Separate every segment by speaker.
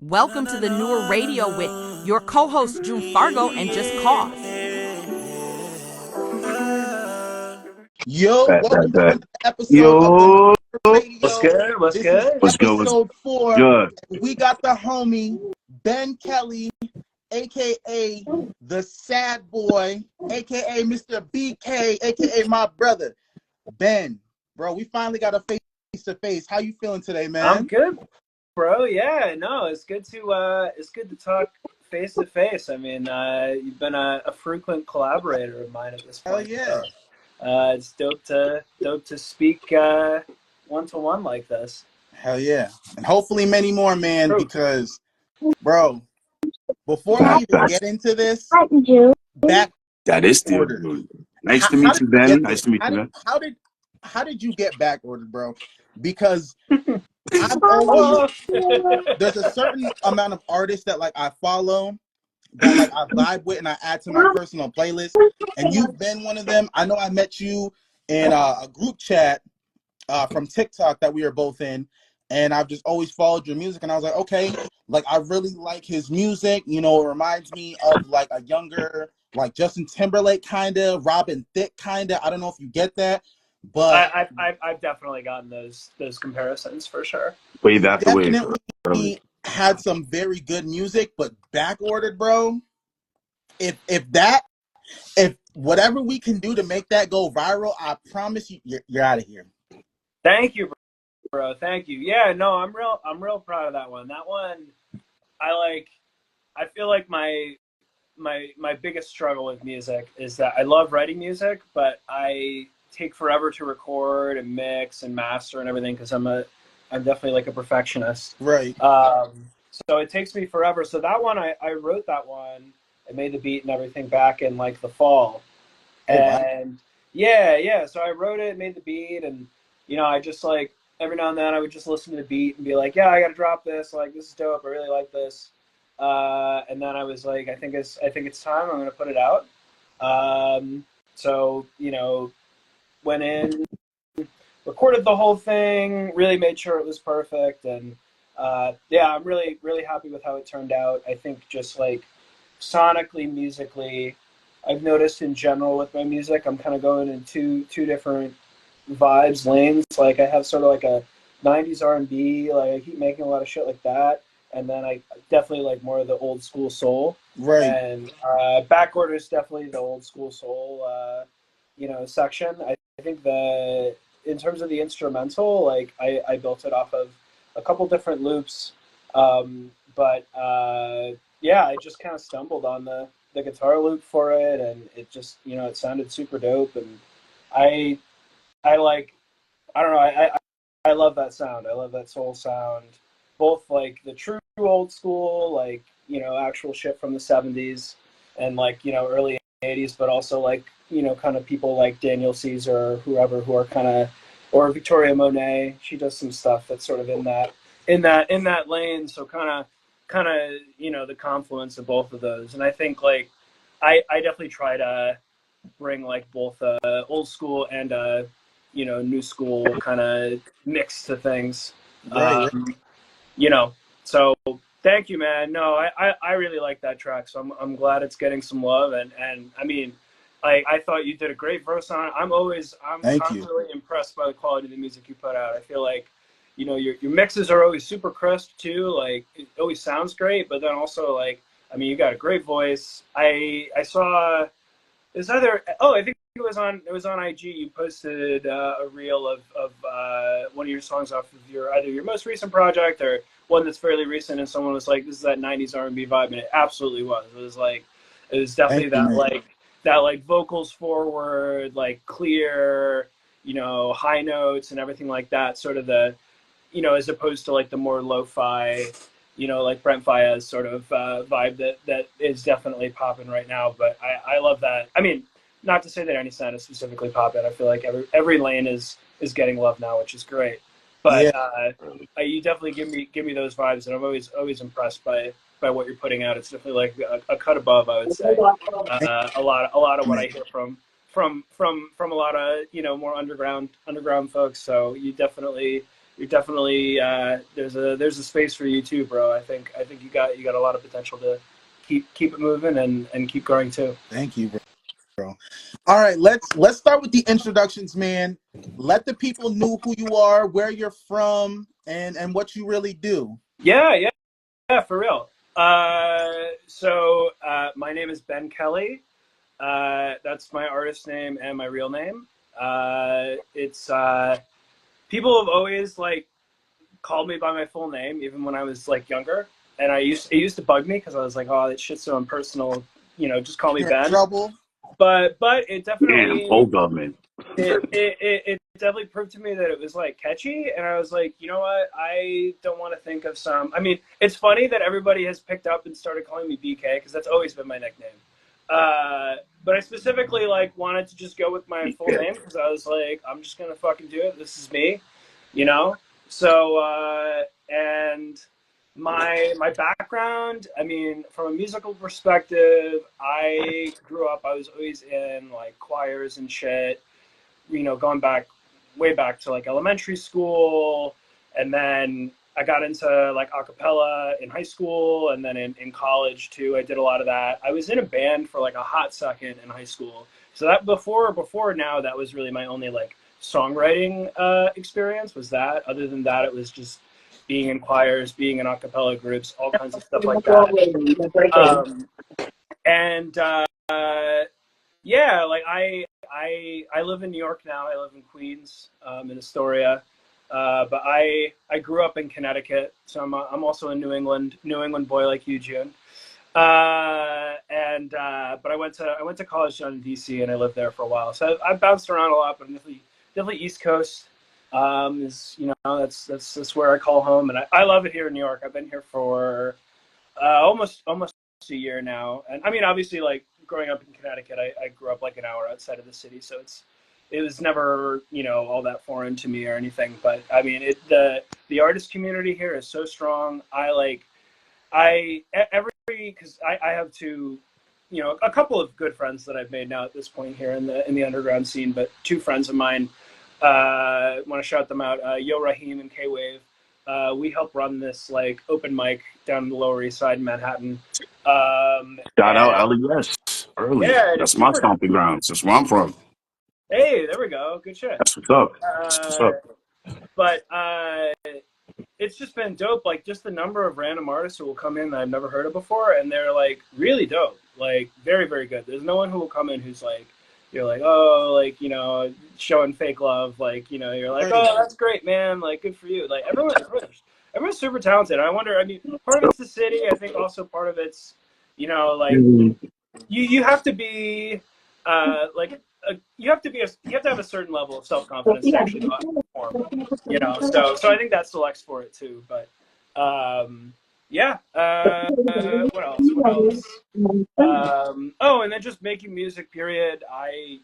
Speaker 1: Welcome to the Newer Radio with your co-hosts June Fargo and Just Cause.
Speaker 2: Yo, welcome to another episode of the
Speaker 3: Yo,
Speaker 2: Newer Radio.
Speaker 4: What's good? What's
Speaker 2: This
Speaker 4: good?
Speaker 2: is episode 4.
Speaker 3: Good.
Speaker 2: We got the homie Ben Kelly, aka the Sad Boy, aka Mr. BK, aka my brother. Ben, bro, we finally got a face to face. How you feeling today, man?
Speaker 4: I'm good, bro. Yeah, no, it's good to talk face to face. I mean, you've been a frequent collaborator of mine at this point.
Speaker 2: Hell yeah.
Speaker 4: So, it's dope to speak one to one like this.
Speaker 2: Hell yeah. And hopefully many more, man,
Speaker 4: True.
Speaker 2: because, bro, before we even get into this, back
Speaker 3: That is the
Speaker 2: order.
Speaker 3: Nice to
Speaker 2: How
Speaker 3: meet
Speaker 2: did
Speaker 3: you,
Speaker 2: you
Speaker 3: Ben.
Speaker 2: get
Speaker 3: Nice
Speaker 2: this?
Speaker 3: to meet you, Ben.
Speaker 2: How did you get back ordered, bro? Because I've always there's a certain amount of artists that like I follow, that like I vibe with and I add to my personal playlist, and you've been one of them. I know I met you in a group chat from TikTok that we were both in, and I've just always followed your music, and I was like, okay, like I really like his music. You know, it reminds me of like a younger, like Justin Timberlake kind of, Robin Thicke kind of. I don't know if you get that, but
Speaker 4: I've definitely gotten those comparisons for sure.
Speaker 3: Way that the way.
Speaker 2: definitely had some very good music, but back ordered, bro. If whatever we can do to make that go viral, I promise you're out of here.
Speaker 4: Thank you, bro. Thank you. Yeah, no, I'm real proud of that one. That one, I feel like my biggest struggle with music is that I love writing music, but I take forever to record and mix and master and everything because I'm definitely like a perfectionist.
Speaker 2: Right.
Speaker 4: So it takes me forever. So that one, I wrote that one. I made the beat and everything back in like the fall.
Speaker 2: Oh, wow.
Speaker 4: And yeah. So I wrote it, made the beat, and I just like every now and then I would just listen to the beat and be like, yeah, I got to drop this. Like, this is dope. I really like this. And then I was like, I think it's time. I'm gonna put it out. So went in, recorded the whole thing, really made sure it was perfect, and I'm really really happy with how it turned out. I think just like sonically, musically, I've noticed in general with my music, I'm kind of going in two different vibes, lanes. Like I have sort of like a 90s R&B, like I keep making a lot of shit like that, and then I definitely like more of the old school soul.
Speaker 2: Right.
Speaker 4: And Backorder is definitely the old school soul, section. I think in terms of the instrumental, like I built it off of a couple different loops, but I just kind of stumbled on the guitar loop for it, and it just it sounded super dope, and I like, I don't know, I love that sound. I love that soul sound, both like the true old school, like actual shit from the 70s and like early 80s, but also like kind of people like Daniel Caesar or whoever who are kind of, or Victoria Monet. She does some stuff that's sort of in that lane. So kind of the confluence of both of those. And I think like I definitely try to bring like both old school and new school kind of mix to things.
Speaker 2: Right.
Speaker 4: So thank you, man. No, I really like that track, so I'm glad it's getting some love, and I mean, I thought you did a great verse on it. I'm really impressed by the quality of the music you put out. I feel like your mixes are always super crisp too. Like it always sounds great, but then also like, I mean, you got a great voice. I saw I think it was on IG. You posted a reel of one of your songs off of either your most recent project or one that's fairly recent, and someone was like, "This is that '90s R&B vibe," and it absolutely was. It was definitely that like vocals forward, like clear, high notes and everything like that. Sort of the, as opposed to like the more lo-fi, like Brent Faiyaz sort of vibe that is definitely popping right now. But I love that. I mean, not to say that any sound is specifically popping. I feel like every lane is getting love now, which is great. But you definitely give me those vibes, and I'm always impressed by what you're putting out. It's definitely like a cut above, I would say. A lot of what I hear from a lot of more underground folks. So you definitely definitely there's a space for you too, bro. I think you got a lot of potential to keep it moving and keep growing too.
Speaker 2: Thank you, bro. All right, let's start with the introductions, man. Let the people know who you are, where you're from, and what you really do.
Speaker 4: Yeah, for real. So my name is Ben Kelly. That's my artist name and my real name. It's people have always like called me by my full name, even when I was like younger, and it used to bug me because I was like, oh, that shit's so impersonal. Just call me Ben.
Speaker 2: Trouble.
Speaker 4: But it definitely
Speaker 3: old government.
Speaker 4: It definitely proved to me that it was like catchy, and I was like, you know what? I don't want to think of some. I mean, it's funny that everybody has picked up and started calling me BK because that's always been my nickname. But I specifically like wanted to just go with my full name because I was like, I'm just gonna fucking do it. This is me, So and my background, I mean, from a musical perspective, I grew up. I was always in like choirs and shit. Going way back to like elementary school, and then I got into like a cappella in high school, and then in college too. I did a lot of that. I was in a band for like a hot second in high school. So that before now, that was really my only like songwriting experience was that. Other than that, it was just being in choirs, being in a cappella groups, all kinds of stuff like that. Yeah, like I live in New York now. I live in Queens, in Astoria. But I grew up in Connecticut, so I'm also a New England boy like you, June. But I went to college down in DC, and I lived there for a while. So I've bounced around a lot, but I'm definitely East Coast. Is that's where I call home, and I love it here in New York. I've been here for almost a year now, and I mean, obviously, like growing up in Connecticut, I grew up like an hour outside of the city, so it was never, all that foreign to me or anything. But I mean, the artist community here is so strong. Because I have two, a couple of good friends that I've made now at this point here in the underground scene, but two friends of mine, want to shout them out, Yo Rahim and K-Wave. We help run this like open mic down in the Lower East Side in Manhattan.
Speaker 3: Shout out LES early. Yeah, that's my stomping grounds. That's where I'm from.
Speaker 4: Hey, there we go. Good shit.
Speaker 3: That's what's up. That's what's up.
Speaker 4: But it's just been dope. Like just the number of random artists who will come in that I've never heard of before, and they're like really dope. Like very, very good. There's no one who will come in who's like, you're like, oh, like, showing fake love. Like, you're like, oh, that's great, man. Like, good for you. Like everyone's super talented. I wonder, I mean, part of it's the city. I think also part of it's, like you have to be you have to have a certain level of self-confidence to actually go out and perform, so I think that selects for it too. But what else? And then just making music, period. I,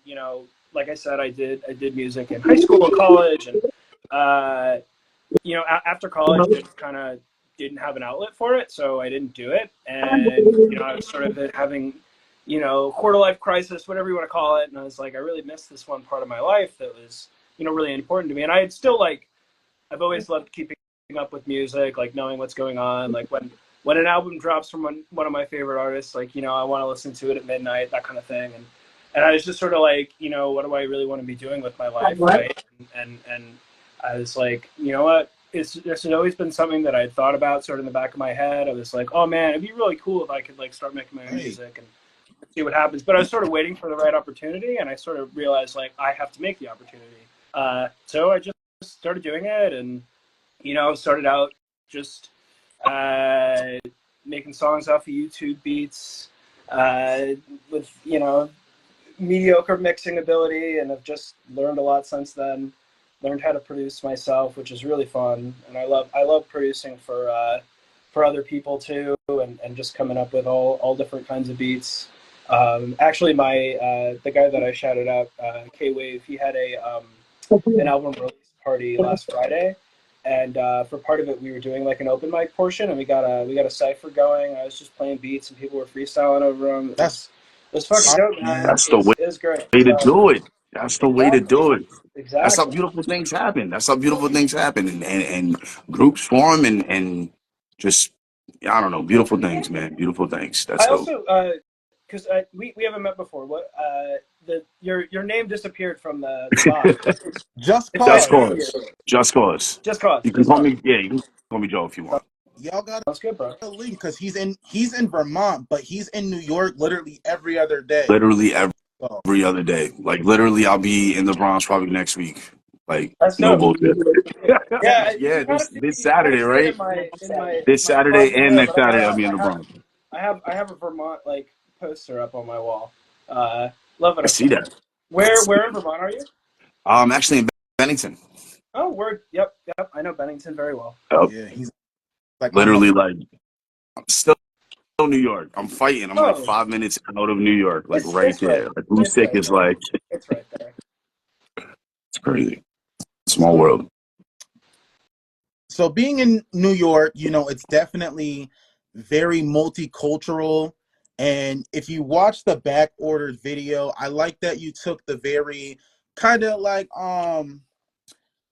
Speaker 4: like I said, I did music in high school and college, and after college, I just kind of didn't have an outlet for it, so I didn't do it. And I was sort of having quarter life crisis, whatever you want to call it. And I was like, I really missed this one part of my life that was, really important to me. And I had still I've always loved keeping up with music, like knowing what's going on. Like when an album drops from one of my favorite artists, like, I want to listen to it at midnight, that kind of thing. And I was just sort of like, what do I really want to be doing with my life? Right? And I was like, you know what? This had always been something that I'd thought about sort of in the back of my head. I was like, oh man, it'd be really cool if I could like start making my own music and see what happens. But I was sort of waiting for the right opportunity, and I sort of realized like I have to make the opportunity. So I just started doing it, and started out just making songs off of YouTube beats with mediocre mixing ability, and I've just learned a lot since then. Learned how to produce myself, which is really fun, and I love producing for other people too, and just coming up with all different kinds of beats. Actually, the guy that I shouted out, K-Wave, he had an album release party last Friday, and for part of it, we were doing like an open mic portion, and we got a cipher going. I was just playing beats, and people were freestyling over them. It was fucking dope, man.
Speaker 3: That's the way
Speaker 4: it was great.
Speaker 3: to do it. That's the way to do it.
Speaker 4: Exactly.
Speaker 3: That's how beautiful things happen. That's how beautiful things happen, and groups form, and just, I don't know, beautiful things, man. Beautiful things. That's
Speaker 4: I
Speaker 3: dope.
Speaker 4: also because we haven't met before. What your name disappeared from the box.
Speaker 2: Just
Speaker 3: Just
Speaker 2: cause.
Speaker 3: cause. Just cause.
Speaker 4: Just cause.
Speaker 3: You can call me. Yeah, you can call me Joe if you want.
Speaker 2: Y'all got
Speaker 4: That's good, bro.
Speaker 2: a link because he's in Vermont, but he's in New York literally every other day.
Speaker 3: Literally every other day. Like literally, I'll be in the Bronx probably next week. Like
Speaker 4: That's
Speaker 3: no
Speaker 4: dope.
Speaker 3: bullshit.
Speaker 4: Yeah,
Speaker 3: Yeah,
Speaker 4: you kind of
Speaker 3: this Saturday, right?
Speaker 4: in my
Speaker 3: This Saturday
Speaker 4: closet
Speaker 3: and
Speaker 4: there,
Speaker 3: next
Speaker 4: but
Speaker 3: Saturday, I'll be in the Bronx.
Speaker 4: I have a Vermont like poster up on my wall. Love it.
Speaker 3: I see that.
Speaker 4: Where in Vermont are you?
Speaker 3: I'm actually in Bennington.
Speaker 4: Oh, yep. I know Bennington very well.
Speaker 2: Yeah, he's like
Speaker 3: literally like I'm still New York. I'm fighting. I'm like 5 minutes out of New York, like right there.
Speaker 4: Right.
Speaker 3: Like who's sick is like
Speaker 4: it's right there.
Speaker 3: It's crazy. Small world.
Speaker 2: So being in New York, it's definitely very multicultural. And if you watch the back ordered video, I like that you took the very kind of like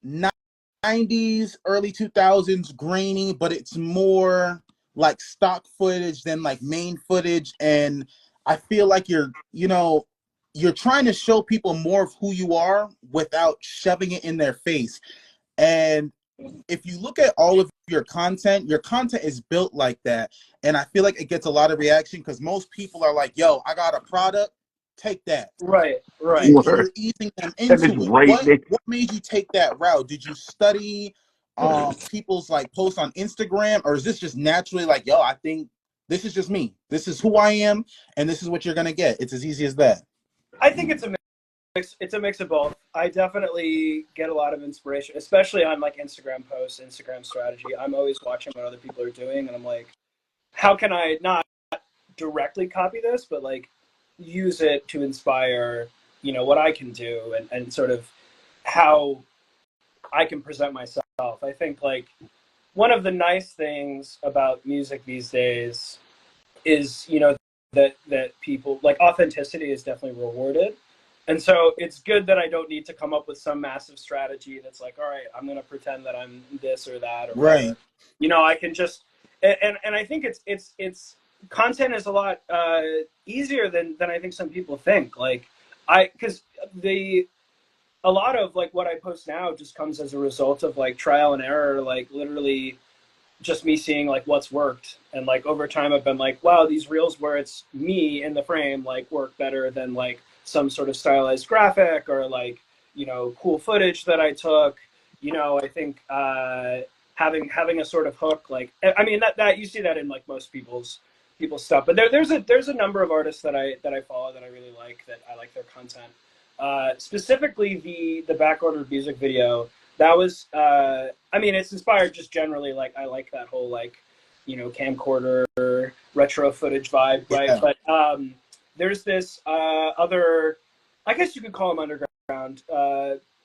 Speaker 2: 90s, early 2000s grainy, but it's more like stock footage than like main footage. And I feel like you're trying to show people more of who you are without shoving it in their face. And if you look at all of your content is built like that. And I feel like it gets a lot of reaction because most people are like, yo, I got a product, take that.
Speaker 4: Right.
Speaker 2: You're easing them into it. What made you take that route? Did you study people's like posts on Instagram, or is this just naturally like, yo, I think this is just me. This is who I am, and this is what you're gonna get. It's as easy as that.
Speaker 4: I think it's a mix. It's a mix of both. I definitely get a lot of inspiration, especially on like Instagram posts, Instagram strategy. I'm always watching what other people are doing, and I'm like, how can I not directly copy this, but like use it to inspire, what I can do and sort of how I can present myself. I think like one of the nice things about music these days is, that people like authenticity is definitely rewarded. And so it's good that I don't need to come up with some massive strategy that's like, all right, I'm going to pretend that I'm this or that. Or
Speaker 2: right.
Speaker 4: Whatever. I can just, and I think it's content is a lot easier than I think some people think. Like because a lot of like what I post now just comes as a result of like trial and error, like literally just me seeing like what's worked. And like over time I've been like, wow, these reels where it's me in the frame like work better than like some sort of stylized graphic or like, cool footage that I took. I think having a sort of hook, like, I mean, that you see that in like most people's stuff, but there's a number of artists that I follow that I really like, that I like their content. Specifically the backordered music video, that was, I mean, it's inspired just generally, like, I like that whole, like, camcorder retro footage vibe, right? Yeah. But there's this other, I guess you could call him underground,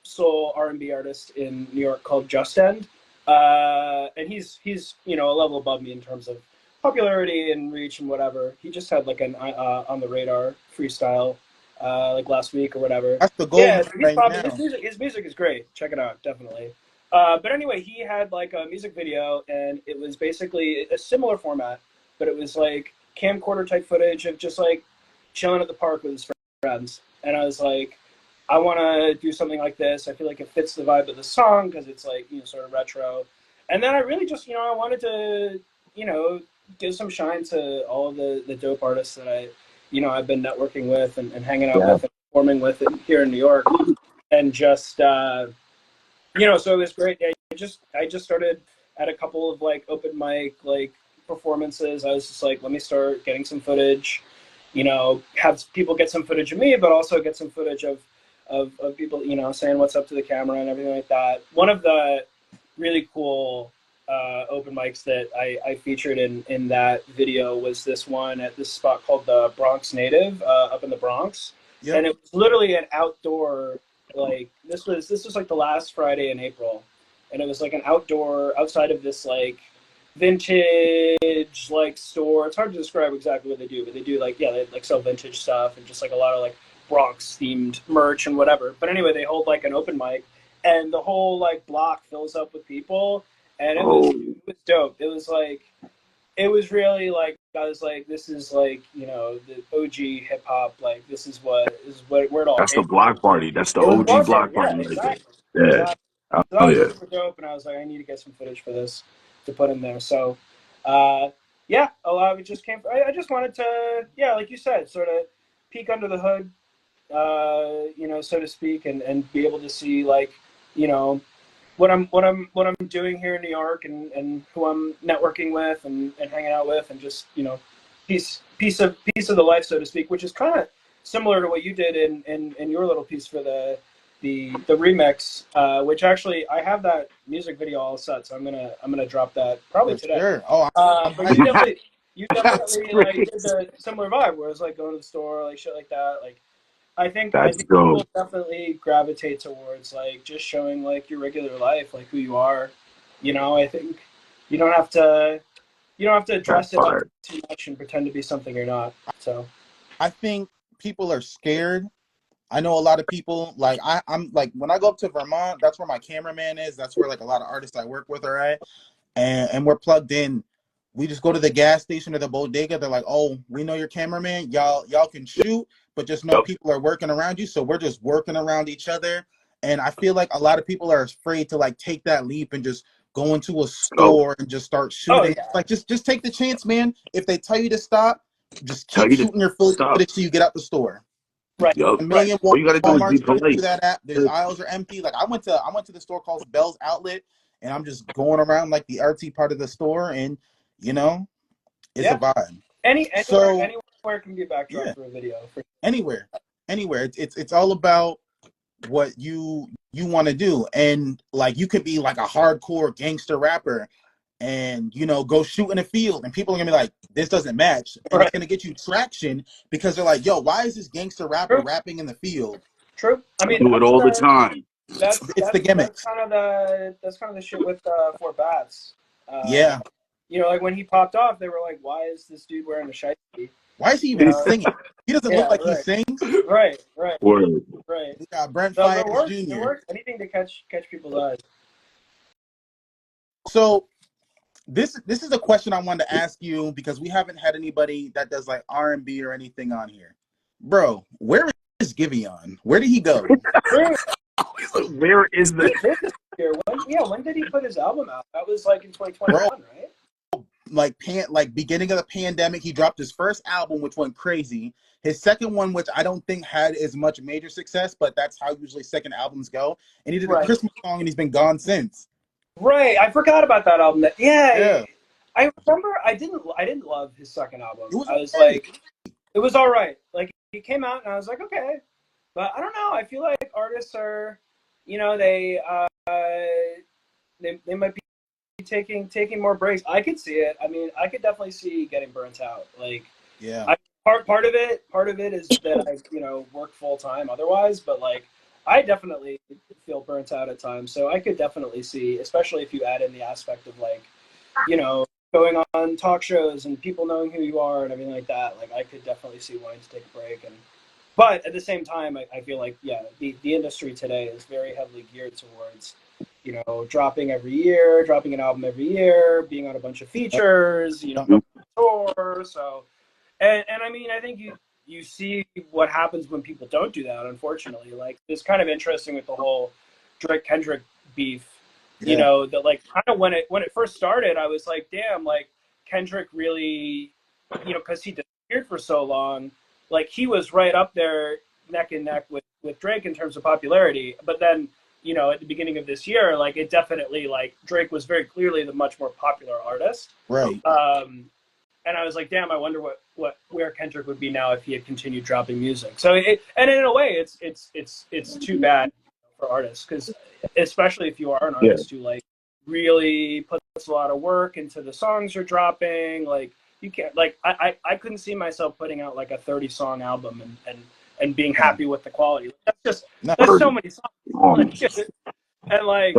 Speaker 4: soul R&B artist in New York called Just End. And he's a level above me in terms of popularity and reach and whatever. He just had like an On the Radar freestyle like last week or whatever.
Speaker 2: That's the goal.
Speaker 4: Yeah, right now. His music is great. Check it out, definitely. But anyway, he had like a music video, and it was basically a similar format, but it was like camcorder type footage of just like chilling at the park with his friends. And I was like, I want to do something like this. I feel like it fits the vibe of the song because it's like, sort of retro. And then I really just, I wanted to, give some shine to all of the dope artists that I've been networking with and hanging out with and performing with here in New York. And just, so it was great. I just started at a couple of like open mic, like performances. I was just like, let me start getting some footage, have people get some footage of me, but also get some footage of people, saying what's up to the camera and everything like that. One of the really cool open mics that I featured in that video was this one at this spot called the Bronx Native up in the Bronx. Yep. And it was literally an outdoor, like this was like the last Friday in April, and it was like an outdoor outside of this like vintage like store. It's hard to describe exactly what they do, but they do like, they like sell vintage stuff and just like a lot of like Bronx themed merch and whatever. But anyway, they hold like an open mic, and the whole like block fills up with people, and it was dope. It was like, it was really like, I was like, this is like, you know, the OG hip hop. Like, this is where it all.
Speaker 3: That's the block party. That's the OG block party.
Speaker 4: Yeah, exactly.
Speaker 3: Yeah.
Speaker 4: Exactly. So that
Speaker 3: Oh
Speaker 4: was
Speaker 3: yeah.
Speaker 4: super dope, and I was like, I need to get some footage for this to put in there. So, yeah, a lot of it just came. I just wanted to, yeah, like you said, sort of peek under the hood, you know, so to speak, and be able to see, like, you know, what I'm doing here in New York, and who I'm networking with and hanging out with, and just, you know, piece of the life, so to speak, which is kind of similar to what you did in your little piece for the remix, which actually I have that music video all set, so I'm gonna drop that probably today.
Speaker 2: Sure. Oh,
Speaker 4: but you definitely like did the similar vibe where it was like going to the store, like shit like that. Like I think people definitely gravitate towards like just showing like your regular life, like who you are. You know, I think you don't have to dress it up too much and pretend to be something you're not. So
Speaker 2: I think people are scared. I know a lot of people, like I'm like, when I go up to Vermont, that's where my cameraman is. That's where like a lot of artists I work with are at. And we're plugged in. We just go to the gas station or the bodega. They're like, oh, we know your cameraman. Y'all can shoot, but just know people are working around you. So we're just working around each other. And I feel like a lot of people are afraid to like take that leap and just go into a store and just start shooting. Like just take the chance, man. If they tell you to stop, just keep shooting your footage till you get out the store.
Speaker 4: Right.
Speaker 2: A million
Speaker 3: All you gotta do is be polite.
Speaker 2: do that app. There's aisles are empty. Like I went to the store called Bell's Outlet, and I'm just going around like the artsy part of the store, and you know, it's a vibe.
Speaker 4: Anywhere can be a backdrop for a video.
Speaker 2: Anywhere. It's all about what you want to do, and like you could be like a hardcore gangster rapper, and you know, go shoot in a field, and people are gonna be like, this doesn't match, and it's gonna get you traction because they're like, yo, why is this gangster rapper rapping in the field?
Speaker 4: True. I mean,
Speaker 3: do it all the time.
Speaker 2: It's the gimmicks.
Speaker 4: That's kind of the shit with Fort Bats.
Speaker 2: Yeah.
Speaker 4: You know, like when he popped off, they were like, "Why is this dude wearing a shiesty?
Speaker 2: Why is he even singing? He doesn't look like he sings."
Speaker 4: Right.
Speaker 3: Word.
Speaker 4: Right.
Speaker 2: We got Brent
Speaker 4: So
Speaker 2: Fires Jr.
Speaker 4: It works. Anything to catch people's eyes.
Speaker 2: So this is a question I wanted to ask you because we haven't had anybody that does like R&B or anything on here. Bro, where is Giveon? Where did he go?
Speaker 3: Where is the
Speaker 4: When did he put his album out? That was like in 2021, right?
Speaker 2: Like beginning of the pandemic, he dropped his first album, which went crazy. His second one, which I don't think had as much major success, but that's how usually second albums go. And he did a Christmas song, and he's been gone since.
Speaker 4: Right, I forgot about that album. Yeah. I remember I didn't love his second album. It was all right. Like he came out, and I was like, okay, but I don't know. I feel like artists are, you know, they might be taking more breaks. I could see it. I mean, I could definitely see getting burnt out. Like, part of it is that I, you know, work full time otherwise, but like I definitely feel burnt out at times. So I could definitely see, especially if you add in the aspect of like, you know, going on talk shows and people knowing who you are and everything like that. Like I could definitely see wanting to take a break. But at the same time, I feel like, the industry today is very heavily geared towards, you know, dropping an album every year, being on a bunch of features, you know, tour. So, and I mean, I think you see what happens when people don't do that, unfortunately. Like, it's kind of interesting with the whole Drake-Kendrick beef, you know, that like kind of when it first started, I was like, damn, like Kendrick really, you know, because he disappeared for so long, like he was right up there neck and neck with Drake in terms of popularity. But then, you know, at the beginning of this year, like it definitely, like Drake was very clearly the much more popular artist.
Speaker 2: Right.
Speaker 4: And I was like, damn, I wonder where Kendrick would be now if he had continued dropping music. So and in a way, it's too bad for artists, because especially if you are an artist who like really puts a lot of work into the songs you're dropping, like you can't, like I couldn't see myself putting out like a 30-song album and being happy with the quality. That's so many songs. And like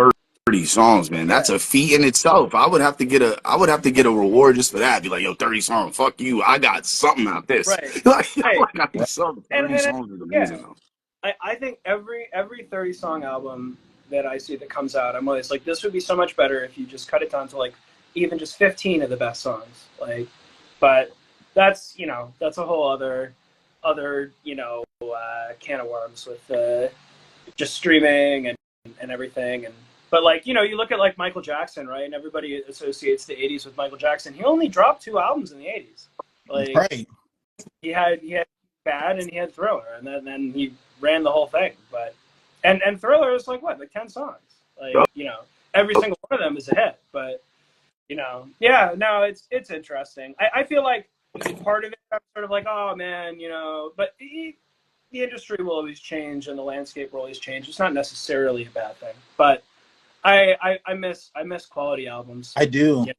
Speaker 3: 30 songs, man. That's a feat in itself. I would have to get a reward just for that. Be like, yo, 30 songs, fuck you. I got something out this.
Speaker 4: Right.
Speaker 3: Like,
Speaker 4: Right.
Speaker 3: I got this song. 30 songs is amazing though.
Speaker 4: I think every 30 song album that I see that comes out, I'm always like, this would be so much better if you just cut it down to like even just 15 of the best songs. Like, but that's, you know, that's a whole other, you know, can of worms with just streaming and everything. And but like, you know, you look at like Michael Jackson, right? And everybody associates the 80s with Michael Jackson. He only dropped 2 albums in the 80s. Like, right. He had Bad and he had Thriller, and then he ran the whole thing. But and Thriller is like what, like 10 songs. Like, you know, every single one of them is a hit. But you know, yeah, no, it's interesting. I feel like part of it, I'm sort of like, oh man, you know, but the industry will always change and the landscape will always change. It's not necessarily a bad thing, but I miss quality albums.
Speaker 2: I do.
Speaker 4: Yeah,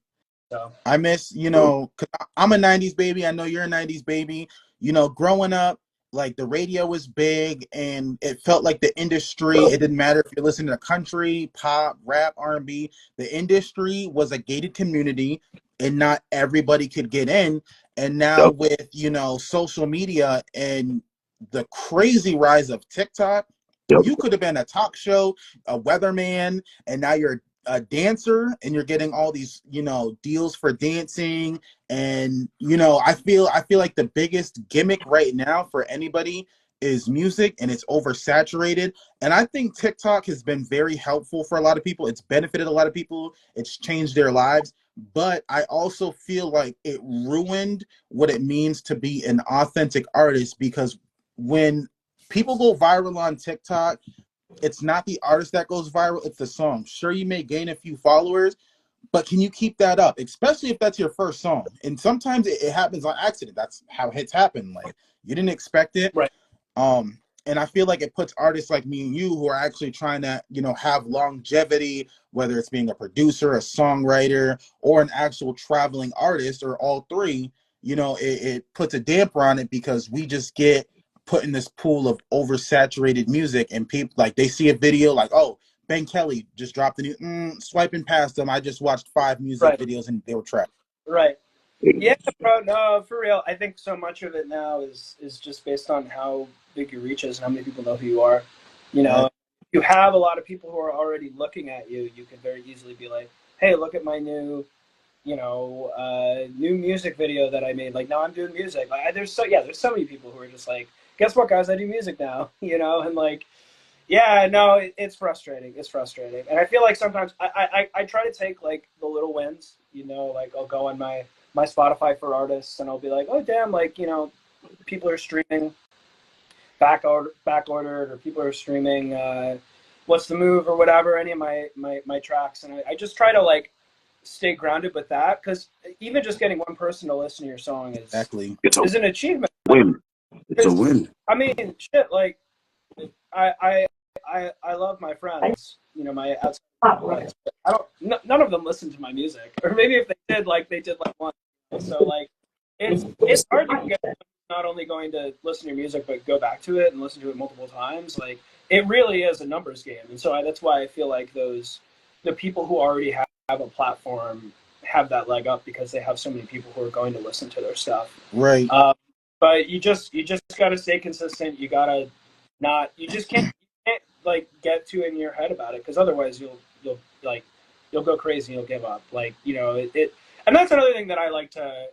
Speaker 4: so
Speaker 2: I miss, you know, 'cause I'm a 90s baby. I know you're a 90s baby. You know, growing up, like the radio was big and it felt like the industry, it didn't matter if you're listening to country, pop, rap, R&B, the industry was a gated community and not everybody could get in. And now with, you know, social media and the crazy rise of TikTok, you could have been a talk show, a weatherman, and now you're a dancer and you're getting all these, you know, deals for dancing. And, you know, I feel like the biggest gimmick right now for anybody is music, and it's oversaturated. And I think TikTok has been very helpful for a lot of people. It's benefited a lot of people. It's changed their lives. But I also feel like it ruined what it means to be an authentic artist, because when people go viral on TikTok, it's not the artist that goes viral, it's the song. Sure, you may gain a few followers, but can you keep that up? Especially if that's your first song. And sometimes it happens on accident. That's how hits happen. Like, you didn't expect it.
Speaker 4: Right.
Speaker 2: And I feel like it puts artists like me and you who are actually trying to, you know, have longevity, whether it's being a producer, a songwriter, or an actual traveling artist, or all three, you know, it puts a damper on it, because we just get put in this pool of oversaturated music, and people, like, they see a video like, oh, Ben Kelly just dropped a new, swiping past them, I just watched 5 music videos and they were trash.
Speaker 4: Right. Yeah, bro, no, for real. I think so much of it now is just based on how big your reach is and how many people know who you are. You know, you have a lot of people who are already looking at you. You can very easily be like, hey, look at my new, you know, new music video that I made. Like, now I'm doing music. Like, there's so many people who are just like, guess what, guys, I do music now, you know, and like, yeah, no, it's frustrating. It's frustrating. And I feel like sometimes I try to take like the little wins, you know, like I'll go on my Spotify for artists and I'll be like, oh, damn, like, you know, people are streaming back ordered, or people are streaming What's the Move or whatever, any of my tracks. And I just try to like stay grounded with that, because even just getting one person to listen to your song is an achievement.
Speaker 3: It's a win.
Speaker 4: I mean, shit, like I love my friends, you know, my outside friends. None of them listen to my music, or maybe if they did like one. So like, it's hard to get them not only going to listen to your music, but go back to it and listen to it multiple times. Like, it really is a numbers game, and so that's why I feel like the people who already have a platform have that leg up, because they have so many people who are going to listen to their stuff.
Speaker 2: Right.
Speaker 4: But you just got to stay consistent. You gotta you just can't like get too in your head about it, because otherwise you'll go crazy and you'll give up. Like, you know, and that's another thing that I like to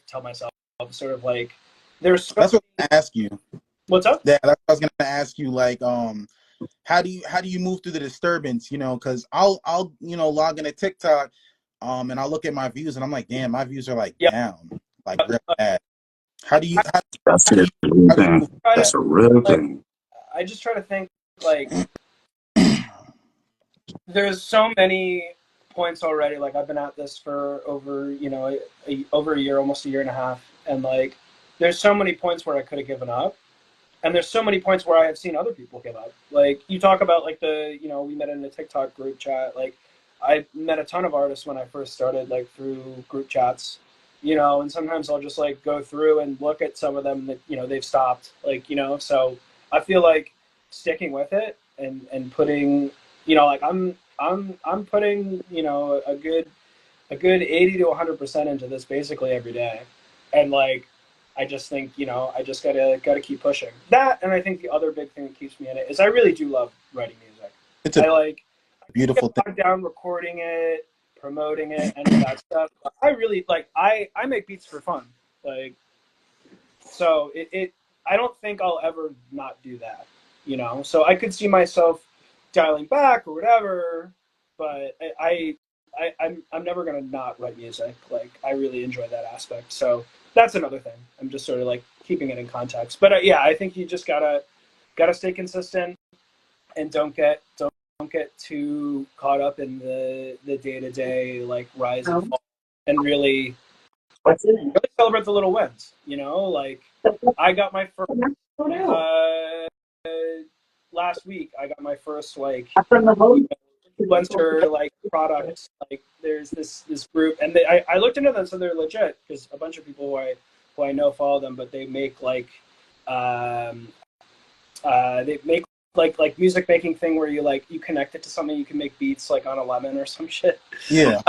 Speaker 4: tell myself, sort of like, there's
Speaker 2: that's what I'm gonna ask you.
Speaker 4: What's up?
Speaker 2: Yeah, that's what I was gonna ask you. Like, how do you move through the disturbance? You know, because I'll you know, log into TikTok, and I'll look at my views and I'm like, damn, my views are like down, like real bad. That's
Speaker 3: a real thing.
Speaker 4: I just try to think, like, there's so many points already. Like, I've been at this for over, you know, over a year, almost a year and a half. And like, there's so many points where I could have given up. And there's so many points where I have seen other people give up. Like, you talk about like you know, we met in a TikTok group chat. Like, I met a ton of artists when I first started, like through group chats, you know, and sometimes I'll just like go through and look at some of them that, you know, they've stopped, like, you know, so I feel like sticking with it and putting, you know, like I'm putting, you know, a good 80 to 100% into this basically every day, and like I just think, you know, I just gotta keep pushing that. And I think the other big thing that keeps me in it is I really do love writing music.
Speaker 2: It's a
Speaker 4: I
Speaker 2: beautiful
Speaker 4: get
Speaker 2: thing.
Speaker 4: bogged down recording it, promoting it, and all that stuff. But I really like I make beats for fun, like, so I don't think I'll ever not do that, you know. So I could see myself dialing back or whatever, but I'm never gonna not write music. Like, I really enjoy that aspect. So that's another thing. I'm just sort of like keeping it in context. But yeah, I think you just gotta stay consistent, and don't get too caught up in the day to day like rise and fall, and really celebrate the little wins. You know, like I got my first last week. I got my first like influencer like products. Like, there's this group, and I looked into them, so they're legit, because a bunch of people who I know follow them, but they make like they make like music making thing where you connect it to something, you can make beats like on a lemon or some shit.
Speaker 2: Yeah.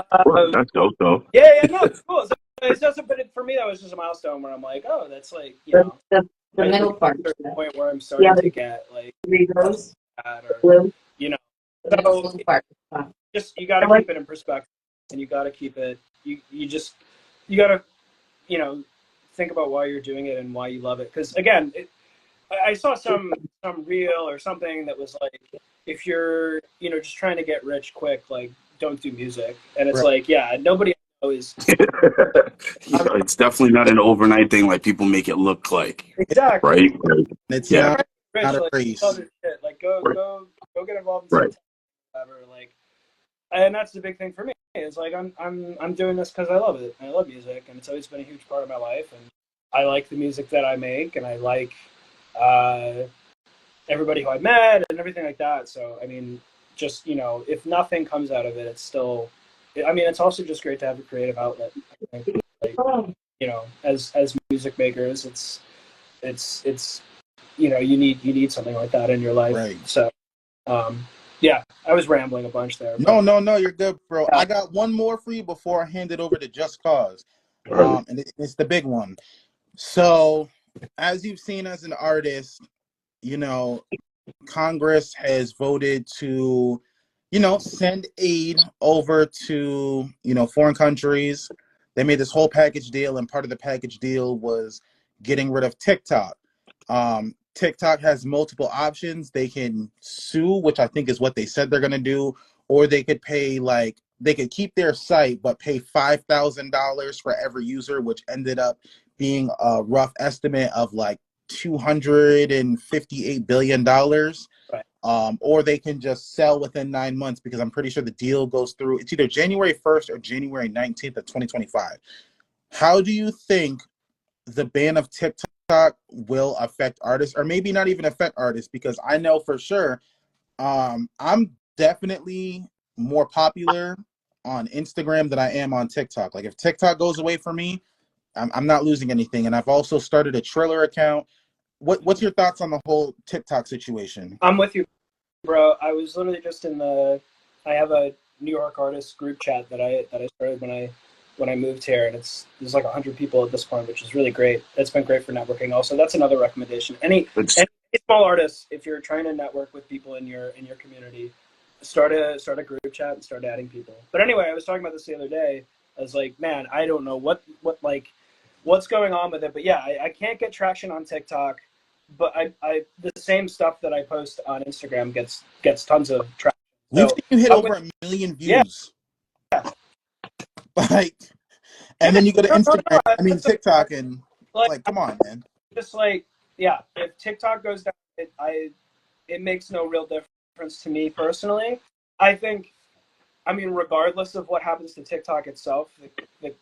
Speaker 3: That's dope though.
Speaker 4: Yeah, no, it's cool. So it's just, but for me that was just a milestone where I'm like, oh, that's like, you know,
Speaker 5: the middle part.
Speaker 4: a certain point where I'm starting to get like
Speaker 5: Rose,
Speaker 4: that, or
Speaker 5: blue,
Speaker 4: you know,
Speaker 5: the
Speaker 4: so
Speaker 5: middle part.
Speaker 4: just you got to keep it in perspective, and you got to keep it. You got to, you know, think about why you're doing it and why you love it. Because again, I saw some reel or something that was like, if you're, you know, just trying to get rich quick, like, don't do music. And it's like, yeah, nobody knows.
Speaker 3: It's definitely not an overnight thing like people make it look like.
Speaker 4: Exactly.
Speaker 3: Right?
Speaker 2: It's
Speaker 3: Yeah.
Speaker 2: not a
Speaker 4: like,
Speaker 2: race.
Speaker 4: other shit. Like, go get involved in
Speaker 3: Right.
Speaker 4: some whatever. Like, and that's the big thing for me. Is like I'm doing this because I love it. I love music, and it's always been a huge part of my life. And I like the music that I make, and I like everybody who I met and everything like that. So I mean, just, you know, if nothing comes out of it, it's still. I mean, it's also just great to have a creative outlet. I think, like, you know, as music makers, it's you know, you need something like that in your life.
Speaker 2: Right.
Speaker 4: So, yeah, I was rambling a bunch there.
Speaker 2: No, you're good, bro. I got one more for you before I hand it over to Just Cause. And it's the big one. So, as you've seen as an artist, you know, Congress has voted to, you know, send aid over to, you know, foreign countries. They made this whole package deal, and part of the package deal was getting rid of TikTok. TikTok has multiple options. They can sue, which I think is what they said they're going to do, or they could pay, like, they could keep their site but pay $5,000 for every user, which ended up being a rough estimate of like $258 billion.
Speaker 4: Right.
Speaker 2: Or they can just sell within 9 months, because I'm pretty sure the deal goes through. It's either January 1st or January 19th of 2025. How do you think the ban of TikTok will affect artists, or maybe not even affect artists? Because I know for sure, I'm definitely more popular on Instagram than I am on TikTok. Like, if TikTok goes away for me, I'm not losing anything. And I've also started a Triller account. What's your thoughts on the whole TikTok situation?
Speaker 4: I'm with you, bro. I was literally just I have a New York artists group chat that I started when I moved here, and there's like 100 people at this point, which is really great. It's been great for networking. Also, that's another recommendation. Any small artist, if you're trying to network with people in your community, start a group chat and start adding people. But anyway, I was talking about this the other day. I was like, man, I don't know what's going on with it. But yeah, I can't get traction on TikTok, but I the same stuff that I post on Instagram gets tons of traction.
Speaker 2: We've seen you hit over 1 million views.
Speaker 4: Yeah.
Speaker 2: Like, and then you go to Instagram, TikTok, and like, come on, man.
Speaker 4: Just like, yeah, if TikTok goes down, it makes no real difference to me personally. I think, I mean, regardless of what happens to TikTok itself, the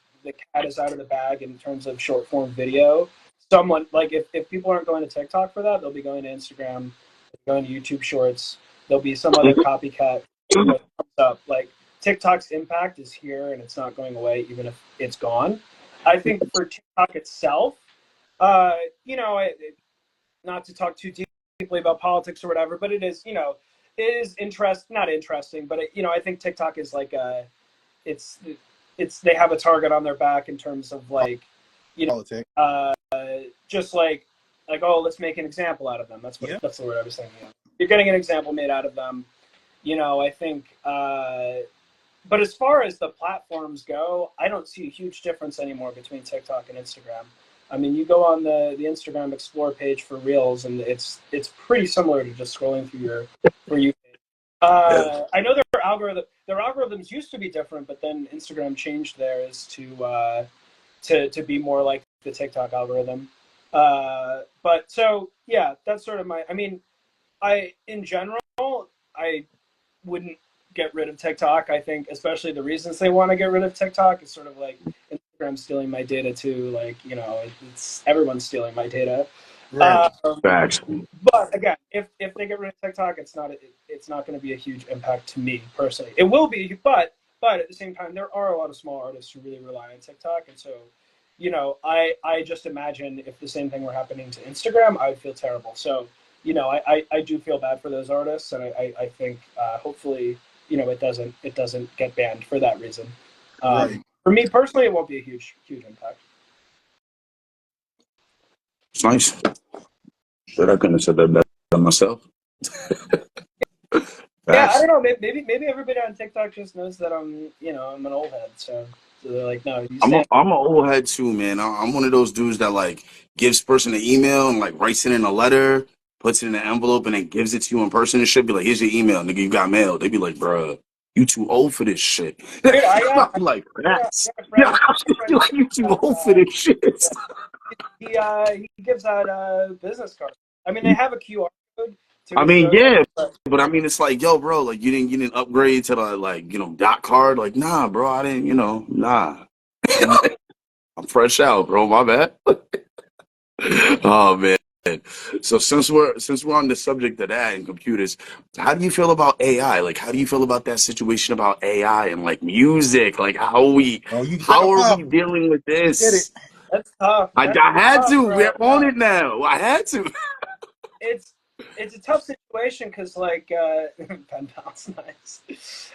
Speaker 4: cat is out of the bag in terms of short form video. Someone, like, if people aren't going to TikTok for that, they'll be going to Instagram, going to YouTube Shorts. There'll be some other copycat that comes up. Like, TikTok's impact is here, and it's not going away, even if it's gone. I think for TikTok itself, you know, not to talk too deeply about politics or whatever, but it is, you know, is not interesting, but I think TikTok is like it's they have a target on their back in terms of like,
Speaker 2: Politics.
Speaker 4: just like oh, let's make an example out of them. That's the word I was thinking of. You're getting an example made out of them. I think. But as far as the platforms go, I don't see a huge difference anymore between TikTok and Instagram. I mean, you go on the Instagram Explore page for Reels, and it's pretty similar to just scrolling through your For You page. I know their algorithms used to be different, but then Instagram changed theirs to be more like the TikTok algorithm. But so yeah, that's sort of my. I mean, in general, I wouldn't get rid of TikTok. I think especially the reasons they want to get rid of TikTok is sort of like Instagram stealing my data too. Like, it's everyone's stealing my data.
Speaker 2: Right.
Speaker 4: But again, if they get rid of TikTok, it's not going to be a huge impact to me personally. It will be, but at the same time, there are a lot of small artists who really rely on TikTok, and so I just imagine if the same thing were happening to Instagram, I would feel terrible. So I do feel bad for those artists, and I think hopefully it doesn't get banned for that reason.
Speaker 2: Right.
Speaker 4: For me personally, it won't be a huge impact.
Speaker 3: It's nice. But I couldn't have said that better myself.
Speaker 4: Yeah, I don't know. Maybe everybody on TikTok just knows that I'm an old head. So they're like, no.
Speaker 3: I'm an old head too, man. I'm one of those dudes that like gives person an email and like writes it in a letter, puts it in an envelope, and then gives it to you in person and shit. Be like, here's your email, nigga. You got mail. They be like, bruh, you too old for this shit.
Speaker 4: Dude,
Speaker 3: I'm like, that's you too old for this shit.
Speaker 4: He gives out business cards. I mean, they have a QR code.
Speaker 3: I mean, yeah, but I mean, it's like, yo, bro, like you didn't upgrade to the dot card. Like, nah, bro, I didn't, nah. I'm fresh out, bro. My bad. Oh man. So since we're on the subject of that and computers, how do you feel about AI? Like, how do you feel about that situation about AI and like music? Like, how are we dealing with this?
Speaker 2: Get it.
Speaker 4: That's tough.
Speaker 3: I had to. We're on it now. I had to.
Speaker 4: It's a tough situation because pen pal's nice.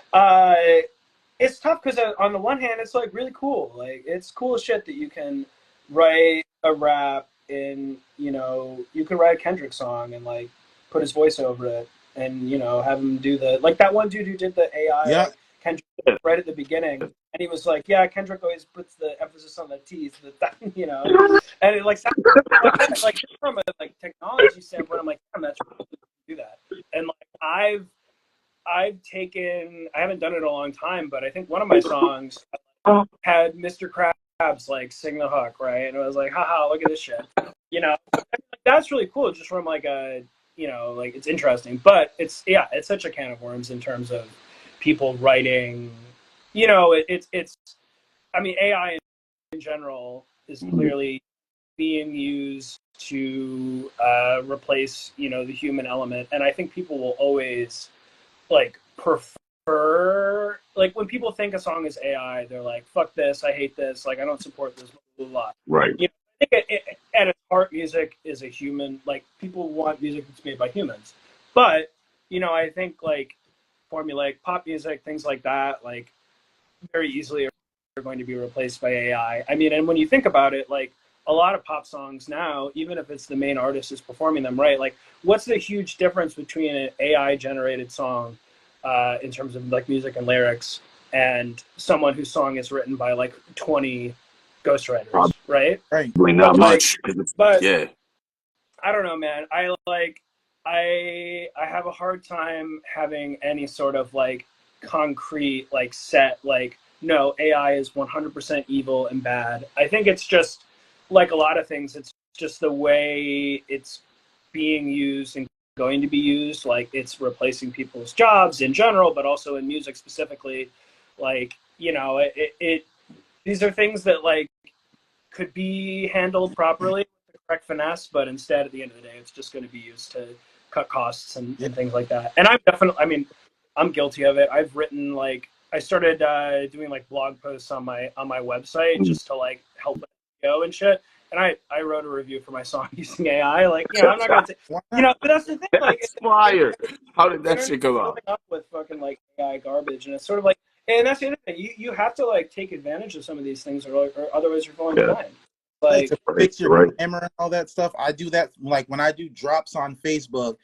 Speaker 4: It's tough because on the one hand, it's like really cool. Like, it's cool as shit that you can write a rap in, you can write a Kendrick song and like put his voice over it and have him do that one dude who did the AI Kendrick right at the beginning, and he was like, yeah, Kendrick always puts the emphasis on the T's, and it like sounds like from a technology standpoint, I'm like, damn, that's really cool to do that. And like I've taken, I haven't done it in a long time, but I think one of my songs had Mr. Krabs like sing the hook, right? And I was like, haha, look at this shit. That's really cool, just from like a, like it's interesting. But it's such a can of worms in terms of people writing, it's I mean, AI in general is clearly being used to replace, the human element. And I think people will always like prefer, like when people think a song is AI, they're like, fuck this, I hate this, like I don't support this, blah, blah, blah.
Speaker 3: Right.
Speaker 4: I think at its heart, music is a human, like people want music that's made by humans. But, I think like formulaic pop music, things like that, like very easily are going to be replaced by AI. I mean, and when you think about it, like a lot of pop songs now, even if it's the main artist who's performing them, right? Like, what's the huge difference between an AI generated song in terms of like music and lyrics and someone whose song is written by like 20 ghostwriters, right?
Speaker 2: Right.
Speaker 3: Not much.
Speaker 4: But
Speaker 3: yeah,
Speaker 4: I don't know, man. I have a hard time having any sort of like concrete like set like, no, AI is 100% evil and bad. I think it's just like a lot of things. It's just the way it's being used and going to be used. Like it's replacing people's jobs in general, but also in music specifically. Like, these are things that like could be handled properly with the correct finesse, but instead at the end of the day, it's just going to be used to cut costs and things like that. And I'm guilty of it. I've written like, I started doing like blog posts on my website just to like help with SEO and shit. and I wrote a review for my song using AI. Like, you know, I'm not gonna say, you know, but that's the thing. Like,
Speaker 3: That's fire. How did that shit come out?
Speaker 4: Up with fucking like AI garbage, and it's sort of like, and that's the other thing. You have to like take advantage of some of these things, or otherwise you're falling behind. Like,
Speaker 2: to fix your grammar and all that stuff. I do that like when I do drops on Facebook.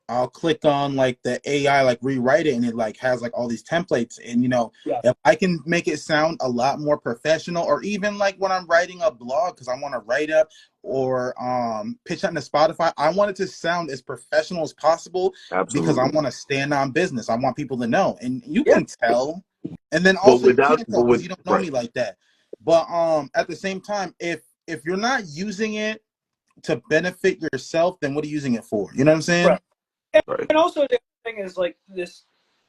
Speaker 2: I'll click on like the AI, like rewrite it, and it like has like all these templates. And you know, if I can make it sound a lot more professional, or even like when I'm writing a blog because I want to write up or pitch that to Spotify, I want it to sound as professional as possible.
Speaker 3: Absolutely.
Speaker 2: Because I want to stand on business. I want people to know, and you can tell. And then also you can't tell because you don't know me like that. But at the same time, if you're not using it to benefit yourself, then what are you using it for? You know what I'm saying?
Speaker 4: Right. And also the thing is, like, this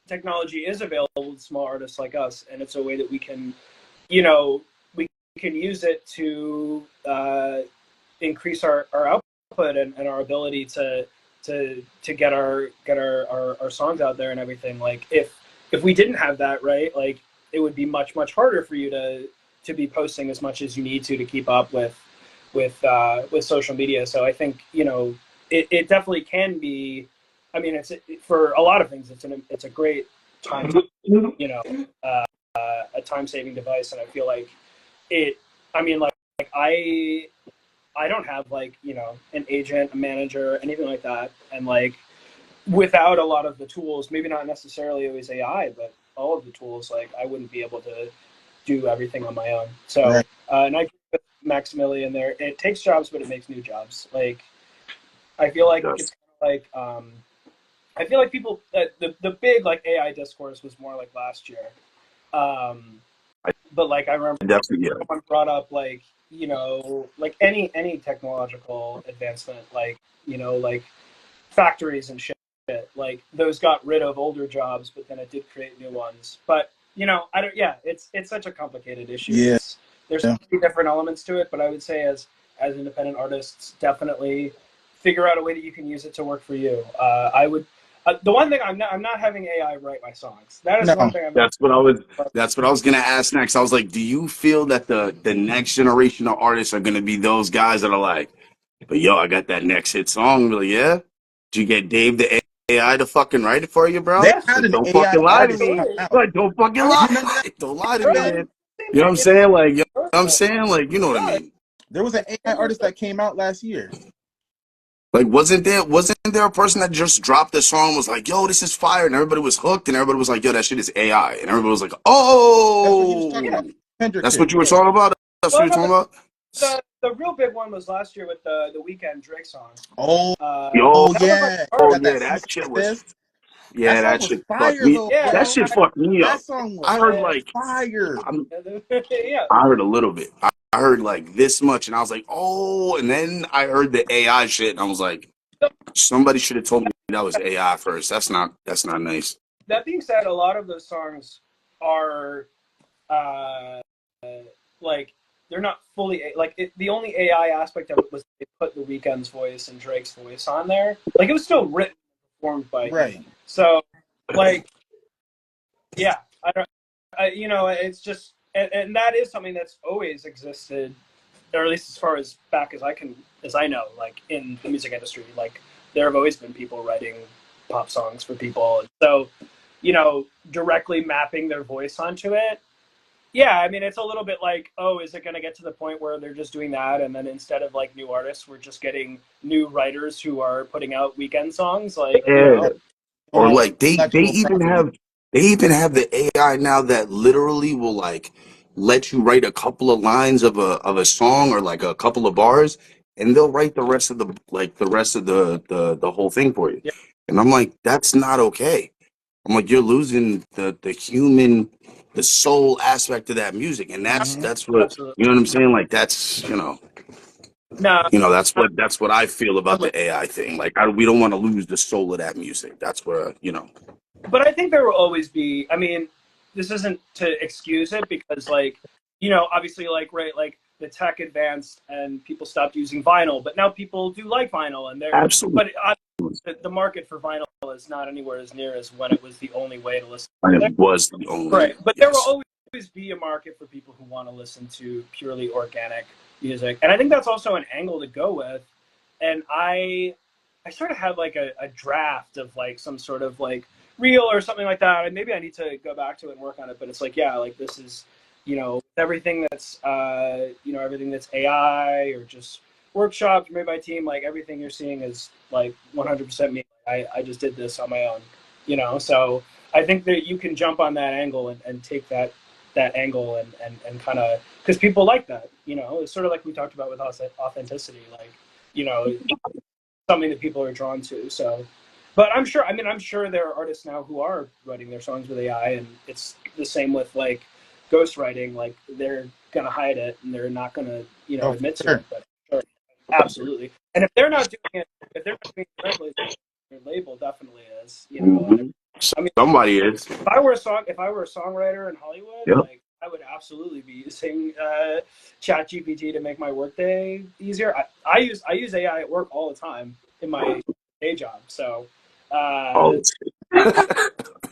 Speaker 4: technology is available to small artists like us, and it's a way that we can, you know, we can use it to increase our output and our ability to get our songs out there and everything. Like, if we didn't have that, right, like, it would be much harder for you to be posting as much as you need to keep up with social media. So I think, you know, it definitely can be. I mean, it's for a lot of things. It's a great time, you know, a time-saving device, and I feel like it. I mean, like I don't have, like, you know, an agent, a manager, anything like that, and like without a lot of the tools, maybe not necessarily always AI, but all of the tools, like I wouldn't be able to do everything on my own. So, and I agree with Maximilian there. It takes jobs, but it makes new jobs. Like, I feel like it's kind of like. I feel like people, the big like AI discourse was more like last year, but like I remember someone brought up, like, you know, like any technological advancement, like, you know, like factories and shit, like those got rid of older jobs, but then it did create new ones. But you know, I don't. Yeah, it's such a complicated issue.
Speaker 2: Yeah.
Speaker 4: There's so many different elements to it, but I would say as independent artists, definitely figure out a way that you can use it to work for you. I would. The one thing I'm not having AI write my songs. That is one thing.
Speaker 3: That's what I was gonna ask next. I was like, do you feel that the next generation of artists are gonna be those guys that are like, but yo, I got that next hit song. Like, yeah, did you get Dave the AI to fucking write it for you, bro?
Speaker 2: They had an
Speaker 3: don't
Speaker 2: AI
Speaker 3: fucking lie to me.
Speaker 2: Like,
Speaker 3: don't fucking lie. Don't lie to me, man. You know what I'm saying? Like, you know what I'm saying? Like, you know what I mean?
Speaker 2: There was an AI artist that came out last year.
Speaker 3: Like, wasn't there a person that just dropped the song, was like, yo, this is fire, and everybody was hooked, and everybody was like, yo, that shit is AI, and everybody was like, oh, that's what you were talking about? That's what you were talking about?
Speaker 4: The real big one was last year with the Weeknd Drake song.
Speaker 3: That shit was. Yeah, that shit fucked me.
Speaker 2: Yeah,
Speaker 3: that shit fucked me up.
Speaker 2: That song was
Speaker 3: I heard like
Speaker 2: fire.
Speaker 3: I heard a little bit. I heard like this much, and I was like, oh. And then I heard the AI shit, and I was like, somebody should have told me that was AI first. That's not nice.
Speaker 4: That being said, a lot of those songs are like they're not fully like the only AI aspect of it was they put the Weeknd's voice and Drake's voice on there. Like, it was still written and performed by him. So, like, yeah, you know, it's just, and that is something that's always existed, or at least as far as back as I know, like in the music industry, like there have always been people writing pop songs for people. So, you know, directly mapping their voice onto it. Yeah, I mean, it's a little bit like, oh, is it going to get to the point where they're just doing that, and then instead of like new artists, we're just getting new writers who are putting out Weeknd songs, like, you know?
Speaker 3: Or like they even have the AI now that literally will like let you write a couple of lines of a song or like a couple of bars, and they'll write the rest of the whole thing for you.
Speaker 4: Yeah.
Speaker 3: And I'm like, that's not okay. I'm like, you're losing the human, the soul aspect of that music, and that's what
Speaker 4: Absolutely.
Speaker 3: you know what I'm saying. Like, that's that's what I feel about the AI thing. Like, we don't want to lose the soul of that music. That's where
Speaker 4: But I think there will always be. I mean, this isn't to excuse it because, like, you know, obviously, like, right, like the tech advanced and people stopped using vinyl, but now people do like vinyl, and they're
Speaker 3: absolutely.
Speaker 4: But the market for vinyl is not anywhere as near as when it was the only way to listen.
Speaker 3: It was the only
Speaker 4: right, but there will always be a market for people who want to listen to purely organic music. And I think that's also an angle to go with. And I sort of had like a draft of like some sort of like reel or something like that. And maybe I need to go back to it and work on it. But it's like, yeah, like this is, everything that's, everything that's AI or just workshops made by team, like everything you're seeing is like 100% me. I just did this on my own, so I think that you can jump on that angle and take that angle and kind of, because people like that, it's sort of like we talked about with authenticity, like, something that people are drawn to. So, but I'm sure there are artists now who are writing their songs with AI, and it's the same with like ghostwriting. Like they're gonna hide it and they're not gonna, admit to it. But sure, absolutely. And if they're not doing it, if they're not being correctly, their label definitely is. I mean,
Speaker 3: somebody is.
Speaker 4: If I were a songwriter in Hollywood,
Speaker 3: yep.
Speaker 4: like I would absolutely be using ChatGPT to make my workday easier. I use AI at work all the time in my day job. So
Speaker 2: I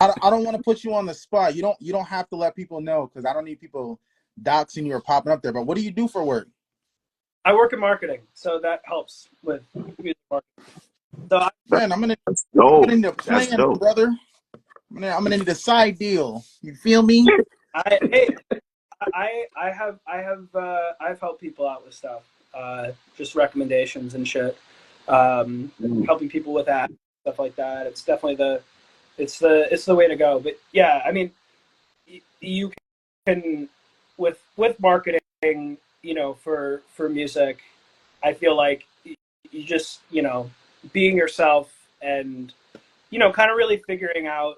Speaker 2: don't want to put you on the spot. You don't have to let people know, because I don't need people doxing you or popping up there. But what do you do for work?
Speaker 4: I work in marketing, so that helps with music marketing. So
Speaker 2: I'm gonna need a plan, brother. I'm gonna need a side deal. You feel me?
Speaker 4: I've helped people out with stuff, just recommendations and shit, helping people with that stuff like that. It's definitely it's the way to go. But yeah, I mean, you can with marketing, for music, I feel like you just being yourself and kind of really figuring out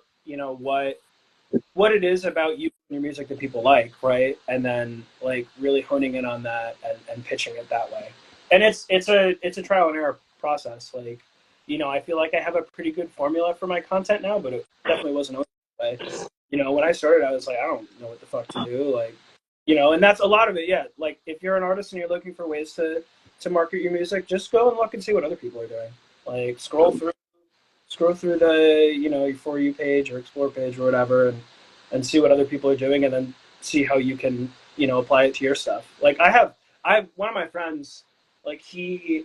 Speaker 4: what it is about you and your music that people like, right? And then like really honing in on that and pitching it that way. And it's a trial and error process. Like, I feel like I have a pretty good formula for my content now, but it definitely wasn't always that way. When I started, I was like, I don't know what the fuck to do. Like, and that's a lot of it. Yeah. Like if you're an artist and you're looking for ways to market your music, just go and look and see what other people are doing. Like scroll through the, your For You page or Explore page or whatever and see what other people are doing, and then see how you can, apply it to your stuff. Like I have one of my friends, like he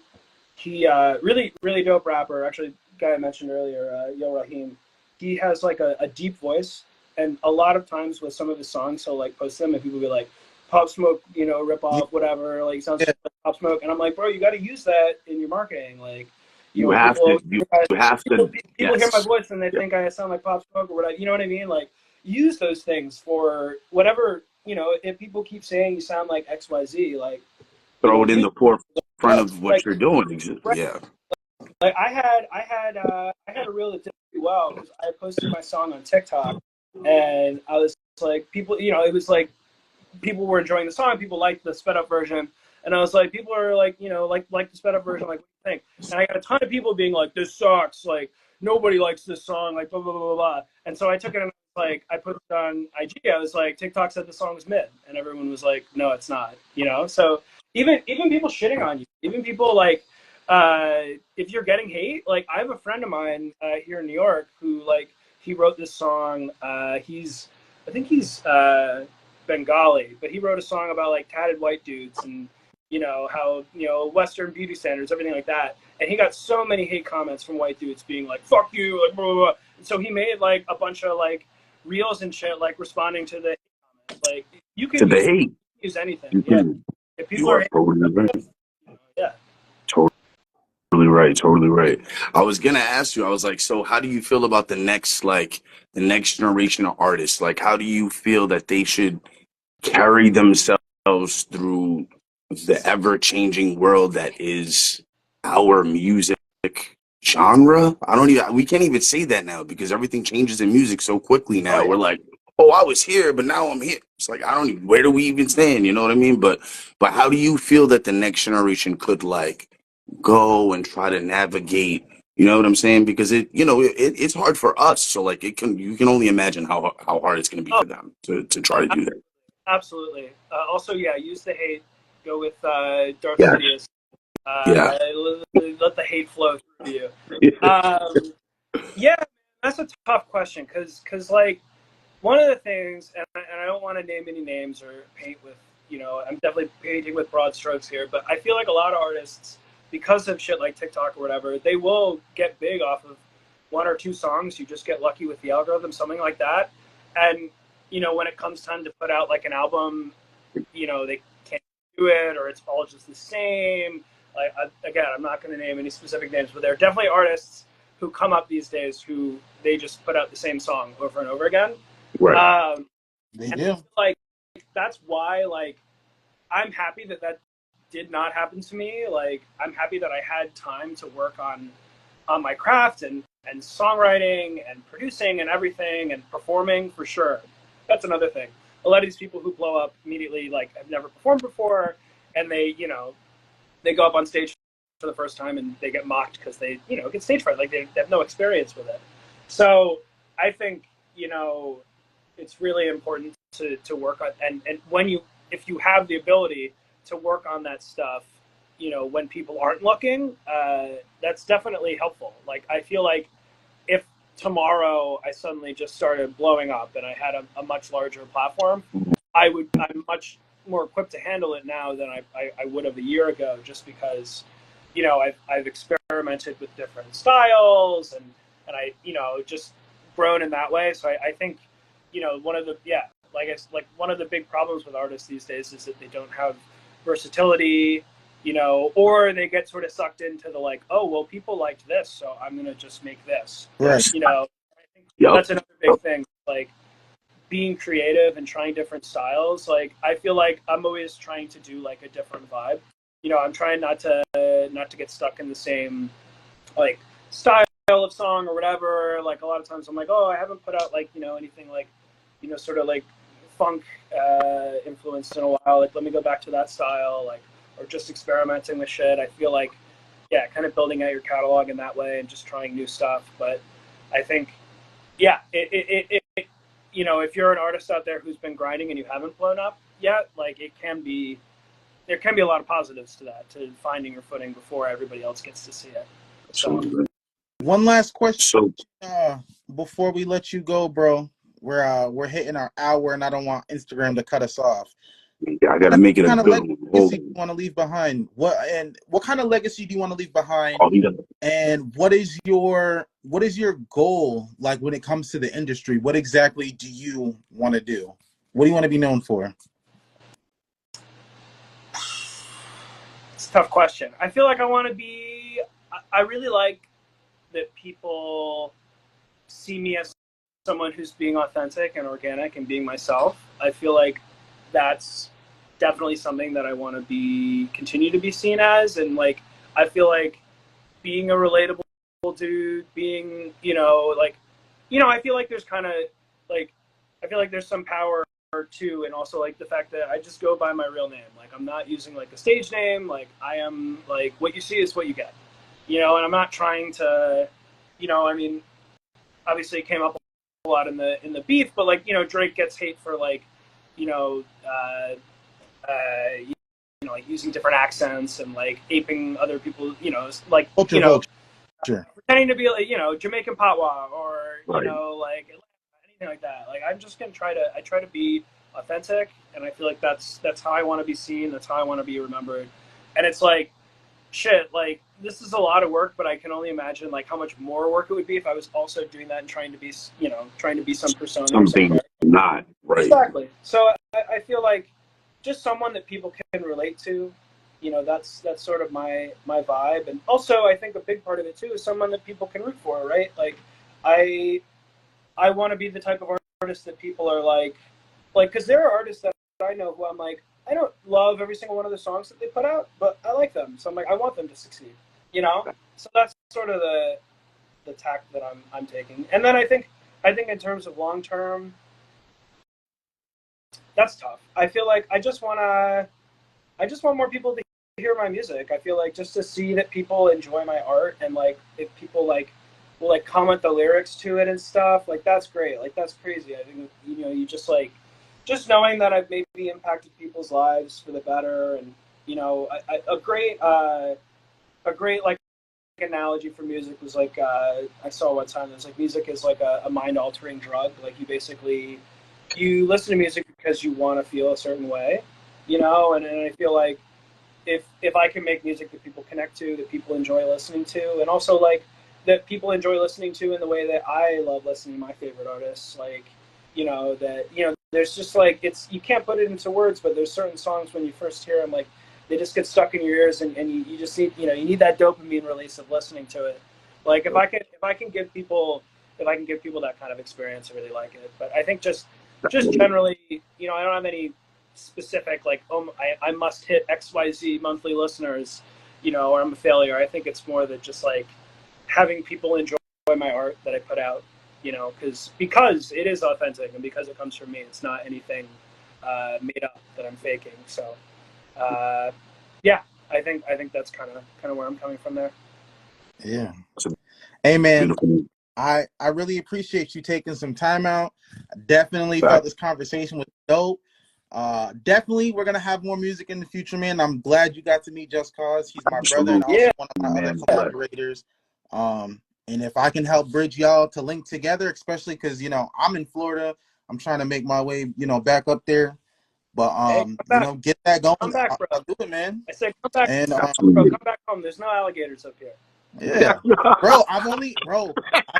Speaker 4: really, really dope rapper, actually guy I mentioned earlier, Yo Raheem. He has like a deep voice, and a lot of times with some of his songs, he'll like post them and people will be like, Pop Smoke, rip off, whatever, like sounds like Pop Smoke. And I'm like, bro, you got to use that in your marketing. Like,
Speaker 3: you have to.
Speaker 4: People hear my voice and they think I sound like Pop Smoke or whatever. You know what I mean? Like, use those things for whatever. If people keep saying you sound like XYZ, like
Speaker 3: throw it in the forefront of what you're doing.
Speaker 4: Right.
Speaker 3: Yeah.
Speaker 4: Like I had a reel that did pretty well because I posted my song on TikTok, and I was like, people, it was like people were enjoying the song, people liked the sped up version. And I was like, people are like, like the sped up version, like, what do you think? And I got a ton of people being like, this sucks, like, nobody likes this song, like, blah, blah, blah, blah, blah. And so I took it and like, I put it on IG, I was like, TikTok said the song was mid. And everyone was like, no, it's not, So even people shitting on you, even people like, if you're getting hate, like, I have a friend of mine here in New York who, like, he wrote this song, I think he's Bengali, but he wrote a song about, like, tatted white dudes and, how, Western beauty standards, everything like that. And he got so many hate comments from white dudes being like, fuck you, like, blah, blah, blah. And so he made, like, a bunch of, like, reels and shit, like, responding to the hate comments. Like, you can use anything. Yeah. If people are
Speaker 3: totally right.
Speaker 4: Yeah.
Speaker 3: Totally right. I was going to ask you, I was like, so how do you feel about the next generation of artists? Like, how do you feel that they should carry themselves through the ever-changing world that is our music genre? We can't even say that now because everything changes in music so quickly now. Oh, yeah. We're like, oh, I was here, but now I'm here. It's like, where do we even stand? You know what I mean? But how do you feel that the next generation could like go and try to navigate, you know what I'm saying? Because it's hard for us. So like you can only imagine how hard it's going to be for them to try to do that.
Speaker 4: Absolutely. Also, yeah, use the hate. Go with Darth Sidious. Let the hate flow through you. Yeah, that's a tough question because like one of the things, and I don't want to name any names or paint with you know, I'm definitely painting with broad strokes here, but I feel like a lot of artists, because of shit like TikTok or whatever, they will get big off of 1 or 2 songs. You just get lucky with the algorithm, something like that. And, you know, when it comes time to put out like an album, you know, they can't do it, or it's all just the same. Like, again, I'm not going to name any specific names, but there are definitely artists who come up these days who they just put out the same song over and over again.
Speaker 3: Right.
Speaker 2: They do.
Speaker 4: Like, that's why, like, I'm happy that that did not happen to me. Like, I'm happy that I had time to work on my craft and songwriting and producing and everything and performing, for sure. That's another thing. A lot of these people who blow up immediately, like, have never performed before, and they, you know, they go up on stage for the first time and they get mocked because they, you know, get stage fright. Like, they have no experience with it. So I think, you know, it's really important to work on, and when you, if you have the ability to work on that stuff, you know, when people aren't looking, that's definitely helpful. Like, I feel like if tomorrow I suddenly just started blowing up and I had a much larger platform, I'm much more equipped to handle it now than I would have a year ago, just because, you know, I've experimented with different styles and I, you know, just grown in that way. So I think, you know, one of the big problems with artists these days is that they don't have versatility, you know, or they get sort of sucked into the, like, oh, well, people liked this, so I'm going to just make this.
Speaker 2: Right.
Speaker 4: You know, I think that's another big thing, like, being creative and trying different styles. Like, I feel like I'm always trying to do, like, a different vibe. You know, I'm trying not to get stuck in the same, like, style of song or whatever. Like, a lot of times I'm like, oh, I haven't put out, like, you know, anything like, you know, sort of like funk influenced in a while. Like, let me go back to that style, like, or just experimenting with shit. I feel like, yeah, kind of building out your catalog in that way and just trying new stuff. But I think, yeah, it you know, if you're an artist out there who's been grinding and you haven't blown up yet, like, there can be a lot of positives to that, to finding your footing before everybody else gets to see it. So,
Speaker 2: one last question before we let you go, bro. We're hitting our hour, and I don't want Instagram to cut us off.
Speaker 3: Yeah, I gotta make it
Speaker 2: kind
Speaker 3: a
Speaker 2: of
Speaker 3: good
Speaker 2: legacy do you want to leave behind? What kind of legacy do you want to leave behind? And what is your goal, like, when it comes to the industry? What exactly do you want to do? What do you want to be known for?
Speaker 4: it's a tough question. I feel like I really like that people see me as someone who's being authentic and organic and being myself. I feel like that's definitely something that I want to continue to be seen as. And, like, I feel like being a relatable dude, being, you know, like, you know, I feel like there's kind of, like, I feel like there's some power too, and also, like, the fact that I just go by my real name. Like, I'm not using, like, a stage name. Like, I am, like, what you see is what you get, you know. And I'm not trying to, you know, I mean, obviously it came up a lot in the beef, but, like, you know, Drake gets hate for, like, you know, you know, like, using different accents and, like, aping other people, you know, like,
Speaker 2: Culture,
Speaker 4: you know, pretending to be, like, you know, Jamaican patois, or, you know, like, anything like that. Like, I'm just gonna try to be authentic, and I feel like that's how I want to be seen. That's how I want to be remembered. And it's like, shit, like, this is a lot of work, but I can only imagine, like, how much more work it would be if I was also doing that and trying to be some persona.
Speaker 3: Something not right.
Speaker 4: Exactly. So I feel like just someone that people can relate to. You know, that's sort of my vibe. And also, I think a big part of it too is someone that people can root for, right? Like, I want to be the type of artist that people are like, because there are artists that I know who I'm like, I don't love every single one of the songs that they put out, but I like them. So I'm like, I want them to succeed, you know? So that's sort of the tack that I'm taking. And then I think in terms of long term, that's tough. I feel like I just want more people to hear my music. I feel like just to see that people enjoy my art, and, like, if people, like, will, like, comment the lyrics to it and stuff, like, that's great. Like, that's crazy. I think, you know, you just, like, just knowing that I've maybe impacted people's lives for the better. And, you know, a great like analogy for music was, like, I saw one time, there's, like, music is like a mind altering drug. Like, you listen to music because you want to feel a certain way, you know, and I feel like if I can make music that people connect to, that people enjoy listening to, and also like that people enjoy listening to in the way that I love listening to my favorite artists, like, you know, that, you know, there's just like, it's, you can't put it into words, but there's certain songs when you first hear them, like they just get stuck in your ears, and you just need, you know, you need that dopamine release of listening to it. Like if I can give people that kind of experience, I really like it. But I think just generally, you know, I don't have any specific like, oh, I must hit XYZ monthly listeners, you know, or I'm a failure. I think it's more that just like having people enjoy my art that I put out, you know, because it is authentic and because it comes from me. It's not anything made up that I'm faking. So yeah, I think that's kind of where I'm coming from there.
Speaker 2: Yeah. Hey man,
Speaker 3: Beautiful.
Speaker 2: I really appreciate you taking some time out. Definitely felt this conversation was dope. Definitely we're gonna have more music in the future, man. I'm glad you got to meet Just Cause. He's my brother and also one of my other collaborators. And if I can help bridge y'all to link together, especially because, you know, I'm in Florida, I'm trying to make my way, you know, back up there. But
Speaker 4: hey,
Speaker 2: you know, get that going.
Speaker 4: Come back, bro.
Speaker 2: I'll do it, man.
Speaker 4: I said come back,
Speaker 2: and
Speaker 4: bro, come back home. There's no alligators up here.
Speaker 2: Yeah, bro. I've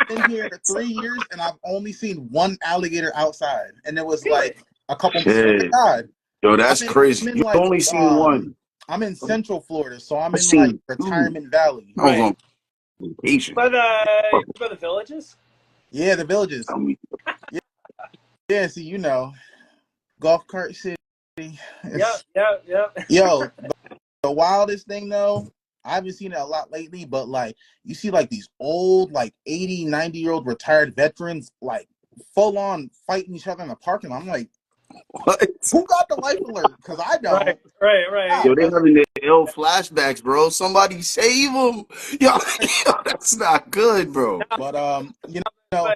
Speaker 2: been here 3 years and I've only seen one alligator outside, and it was like a couple months ago.
Speaker 3: Yo, that's crazy. You've like, only seen one.
Speaker 2: I'm in Central Florida, so I'm in like Retirement Valley.
Speaker 3: I was on vacation.
Speaker 4: By the villages?
Speaker 2: Yeah, the villages. Yeah, see, you know, Golf Cart City.
Speaker 4: Yeah.
Speaker 2: Yo, the wildest thing though, I haven't seen it a lot lately, but like you see like these old like 80, 90-year-old retired veterans like full on fighting each other in the parking lot. I'm like, what? Who got the life alert? Because I don't.
Speaker 4: Right.
Speaker 3: Yo, they're having their ill flashbacks, bro. Somebody save them. Yo, that's not good, bro.
Speaker 2: But you know,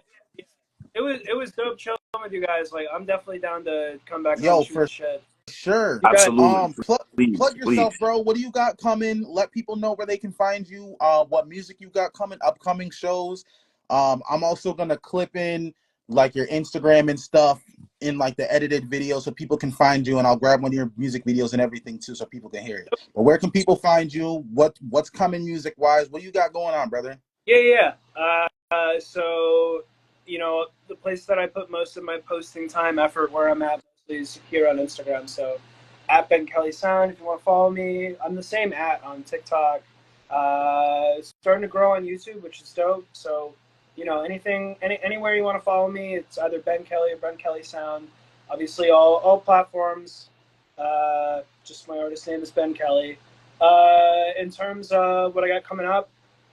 Speaker 4: it was dope chilling with you guys. Like, I'm definitely down to come back.
Speaker 2: Yo, for sure.
Speaker 3: Absolutely.
Speaker 2: Plug yourself, bro. What do you got coming? Let people know where they can find you. What music you got coming, upcoming shows. I'm also gonna clip in like your Instagram and stuff in like the edited video so people can find you, and I'll grab one of your music videos and everything too so people can hear it. But where can people find you? What's coming music wise? What you got going on, brother?
Speaker 4: Yeah. So, you know, the place that I put most of my posting time, effort, where I'm at is here on Instagram. So at Ben Kelly Sound, if you want to follow me. I'm the same on TikTok. Starting to grow on YouTube, which is dope. So, you know, anywhere you want to follow me, it's either Ben Kelly or Ben Kelly Sound. Obviously, all platforms. Just my artist name is Ben Kelly. In terms of what I got coming up,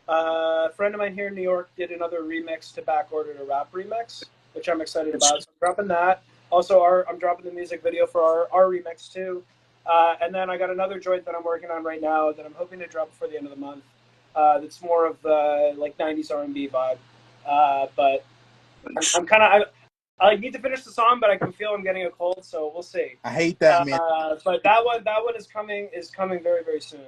Speaker 4: a friend of mine here in New York did another remix to Backordered a rap remix, which I'm excited about. So I'm dropping that. Also, I'm dropping the music video for our remix too. And then I got another joint that I'm working on right now that I'm hoping to drop before the end of the month. That's more of the like 90s R&B vibe. But I'm kind of I need to finish the song, but I can feel I'm getting a cold, so we'll see.
Speaker 2: I hate that, man.
Speaker 4: But that one is coming very, very soon.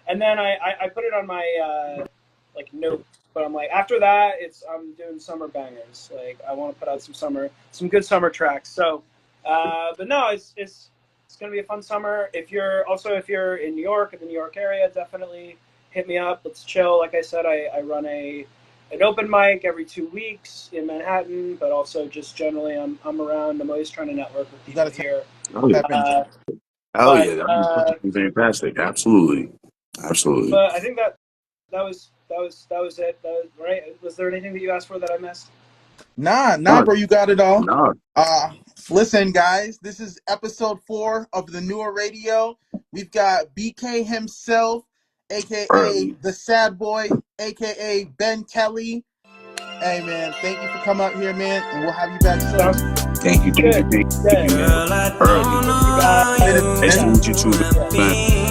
Speaker 4: And then I put it on my like note, but I'm like, after that I'm doing summer bangers. Like I want to put out some good summer tracks. So but no, it's gonna be a fun summer. If you're in New York, in the New York area, definitely hit me up. Let's chill. Like I said, I run an open mic every 2 weeks in Manhattan, but also just generally I'm around. I'm always trying to network with people here.
Speaker 3: Oh yeah, that was fantastic. Absolutely.
Speaker 4: But I think that was it. That was, right? Was there anything that you asked for that I missed?
Speaker 2: Nah, bro, you got it all.
Speaker 3: Nah.
Speaker 2: Listen, guys, this is episode 4 of the Newer Radio. We've got BK himself, aka the Sad Boy, aka Ben Kelly. Hey, man, thank you for coming out here, man, and we'll have you back soon.
Speaker 3: Thank you.
Speaker 4: Girl,
Speaker 3: Nice to meet you too, man.